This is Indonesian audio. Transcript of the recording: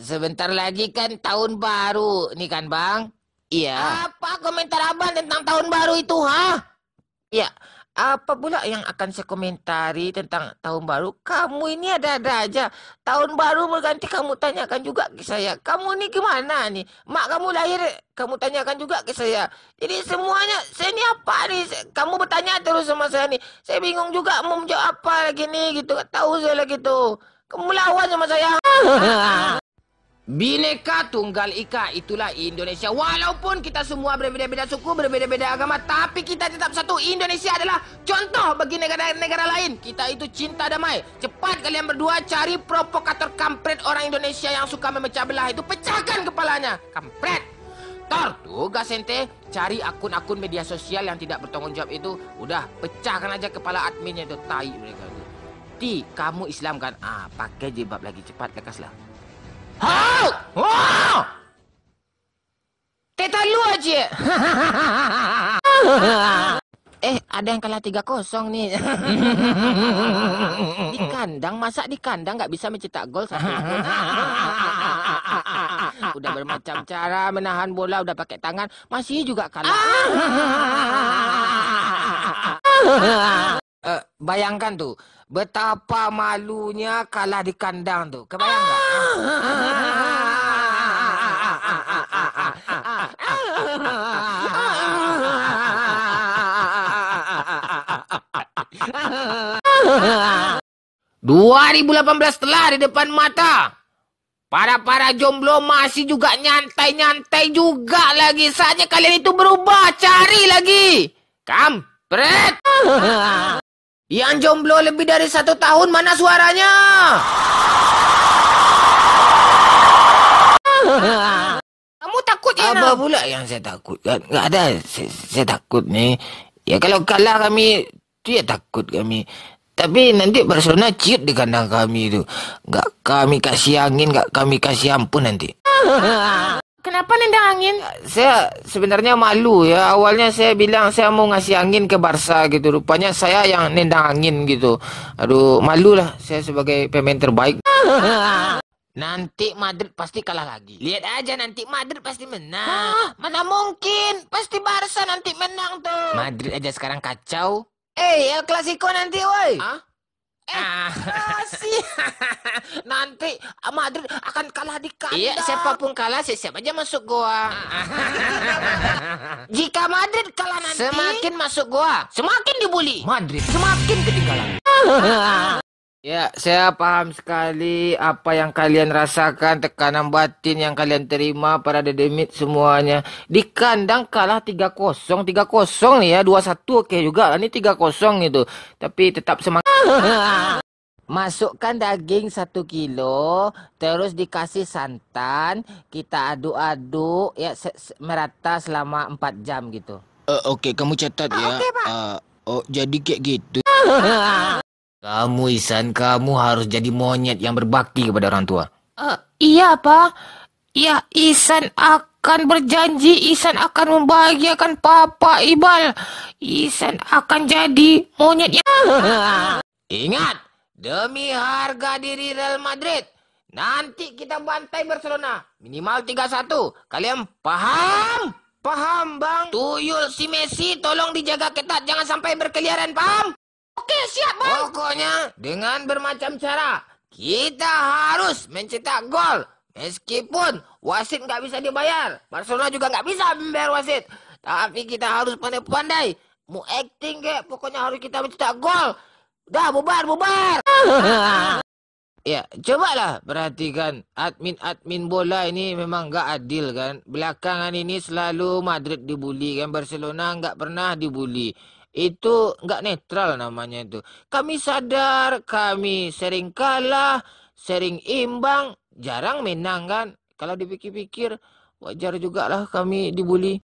Sebentar lagi kan tahun baru nih kan Bang? Iya. Apa komentar Abang tentang tahun baru itu, ha? Ya, apa pula yang akan saya komentari tentang tahun baru? Kamu ini ada-ada aja. Tahun baru berganti kamu tanyakan juga ke saya. Kamu ini gimana nih? Mak kamu lahir, kamu tanyakan juga ke saya. Jadi semuanya, saya ini apa nih? Kamu bertanya terus sama saya nih. Saya bingung juga mau menjawab apa lagi nih gitu. Gak tahu saya lagi tuh. Kamu lawan sama saya. Bineka Tunggal Ika, itulah Indonesia. Walaupun kita semua berbeda-beda suku, berbeda-beda agama, tapi kita tetap satu. Indonesia adalah contoh bagi negara-negara lain. Kita itu cinta damai. Cepat kalian berdua cari provokator kampret orang Indonesia yang suka memecah belah itu. Pecahkan kepalanya, kampret. Tor, tugas ente cari akun-akun media sosial yang tidak bertanggung jawab itu. Udah, pecahkan aja kepala adminnya itu. Tai mereka itu. Ti, kamu Islam kan? Pakai jilbab lagi, cepat, lekaslah. Hau! Wow! Teta lu aja. Ada yang kalah 3-0 nih. Di kandang, masa di kandang nggak bisa mencetak gol 1 gol. Udah bermacam cara menahan bola, udah pakai tangan, masih juga kalah. Bayangkan tuh, betapa malunya kalah di kandang tuh. Kebayang nggak? ...2018 telah di depan mata. Para jomblo masih juga nyantai-nyantai juga lagi. Saatnya kalian itu berubah, cari lagi. Kampret. Yang jomblo lebih dari 1 tahun, mana suaranya? Kamu takut ya? Apa pula yang saya takut? Nggak ada, saya takut nih. Ya kalau kalah kami, itu ya takut kami. Tapi nanti Barcelona ciut di kandang kami itu. Nggak kami kasih angin, nggak kami kasih ampun nanti. Kenapa nendang angin? Saya sebenarnya malu ya. Awalnya saya bilang saya mau ngasih angin ke Barca gitu. Rupanya saya yang nendang angin gitu. Aduh, malu lah saya sebagai pemain terbaik. Nanti Madrid pasti kalah lagi. Lihat aja nanti Madrid pasti menang. Mana mungkin? Pasti Barca nanti menang tuh. Madrid aja sekarang kacau. El Clasico nanti, woi. Nanti Madrid akan kalah di kandang. Iya, siapapun kalah, siap aja masuk goa. Jika Madrid kalah nanti, semakin masuk goa, semakin dibully. Madrid semakin ketinggalan. Ya, saya paham sekali apa yang kalian rasakan, tekanan batin yang kalian terima, para dedemit semuanya. Di kandang kalah 3-0 nih ya, 2-1 oke juga. Ini 3-0 gitu. Tapi tetap semangat. Masukkan daging 1 kilo, terus dikasih santan, kita aduk-aduk ya merata selama 4 jam gitu. Oke, kamu catat ya. Oke, Pak. Jadi kayak gitu. Kamu Ihsan, kamu harus jadi monyet yang berbakti kepada orang tua. Iya, Pak. Ya, Ihsan akan berjanji, Ihsan akan membahagiakan Papa Ibal. Ihsan akan jadi monyet yang... Ingat, demi harga diri Real Madrid, nanti kita bantai Barcelona. Minimal 3-1. Kalian paham? Paham, Bang? Tuyul si Messi tolong dijaga ketat, jangan sampai berkeliaran, paham? Oke, siap, Bang. Pokoknya dengan bermacam cara kita harus mencetak gol. Meskipun wasit nggak bisa dibayar, Barcelona juga nggak bisa membayar wasit. Tapi kita harus pandai-pandai. Mau acting kayak, pokoknya harus kita mencetak gol. Udah, bubar. Ya, cobalah perhatikan. Admin bola ini memang nggak adil kan. Belakangan ini selalu Madrid dibully kan. Barcelona nggak pernah dibully. Itu nggak netral namanya itu. Kami sadar kami sering kalah, sering imbang, jarang menang kan. Kalau dipikir-pikir wajar juga lah kami dibully.